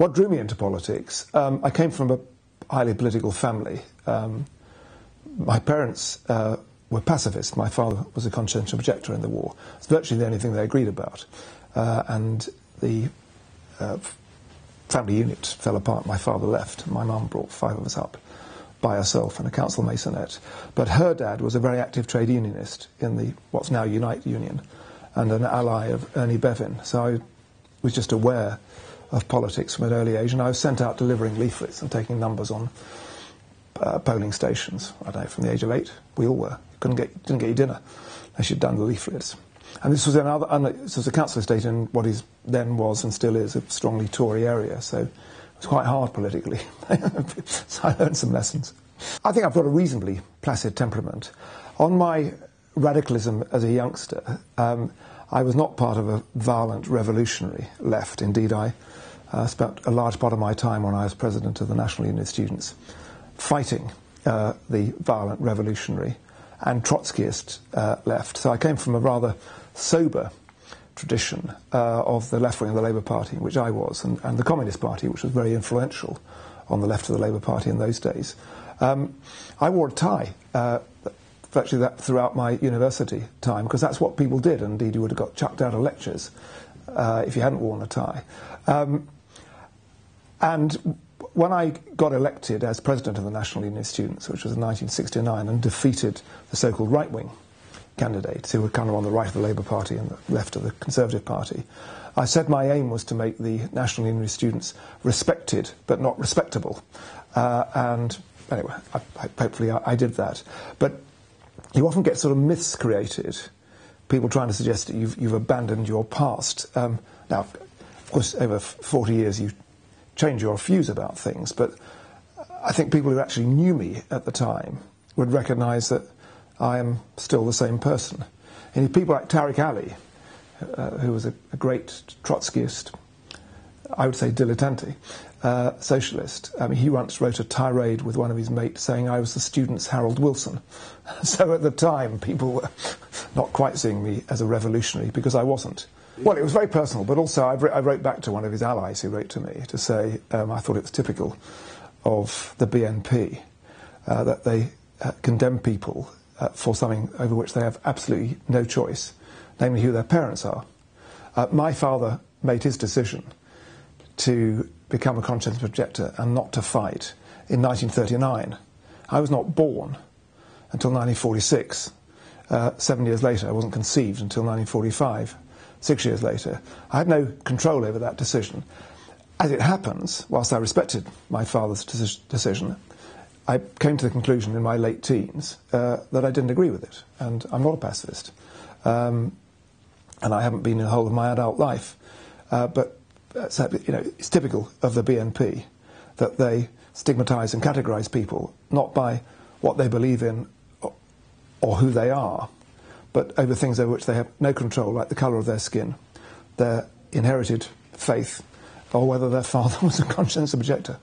What drew me into politics? I came from a highly political family. My parents were pacifists. My father was a conscientious objector in the war. It's virtually the only thing they agreed about. And the family unit fell apart. My father left. My mum brought 5 of us up by herself and a council masonette. But her dad was a very active trade unionist in the what's now Unite Union, and an ally of Ernie Bevin. So I was just aware of politics from an early age, and I was sent out delivering leaflets and taking numbers on polling stations. I don't know, from the age of 8, we all were. Didn't get your dinner unless you'd done the leaflets. And this was this was a council estate in what is then was and still is a strongly Tory area, so it was quite hard politically. So I learned some lessons. I think I've got a reasonably placid temperament. On my radicalism as a youngster, I was not part of a violent revolutionary left. Indeed, I spent a large part of my time when I was president of the National Union of Students fighting the violent revolutionary and Trotskyist left. So I came from a rather sober tradition of the left wing of the Labour Party, which I was, and the Communist Party, which was very influential on the left of the Labour Party in those days. I wore a tie virtually throughout my university time, because that's what people did. And indeed, you would have got chucked out of lectures if you hadn't worn a tie. And when I got elected as president of the National Union of Students, which was in 1969, and defeated the so-called right-wing candidates who were kind of on the right of the Labour Party and the left of the Conservative Party, I said my aim was to make the National Union of Students respected but not respectable. And anyway, hopefully I did that. But you often get sort of myths created, people trying to suggest that you've abandoned your past. Now, of course, over 40 years you change your views about things, but I think people who actually knew me at the time would recognise that I am still the same person. And people like Tariq Ali, who was a great Trotskyist, I would say dilettante, socialist. I mean, he once wrote a tirade with one of his mates saying I was the student's Harold Wilson. So at the time, people were not quite seeing me as a revolutionary, because I wasn't. Well, it was very personal, but also I wrote back to one of his allies who wrote to me to say I thought it was typical of the BNP that they condemn people for something over which they have absolutely no choice, namely who their parents are. My father made his decision to become a conscientious objector and not to fight in 1939. I was not born until 1946. 7 years later, I wasn't conceived until 1945. 6 years later. I had no control over that decision. As it happens, whilst I respected my father's decision, I came to the conclusion in my late teens that I didn't agree with it, and I'm not a pacifist. And I haven't been in the whole of my adult life. But it's typical of the BNP that they stigmatise and categorise people not by what they believe in or who they are, but over things over which they have no control, like the colour of their skin, their inherited faith, or whether their father was a conscientious objector.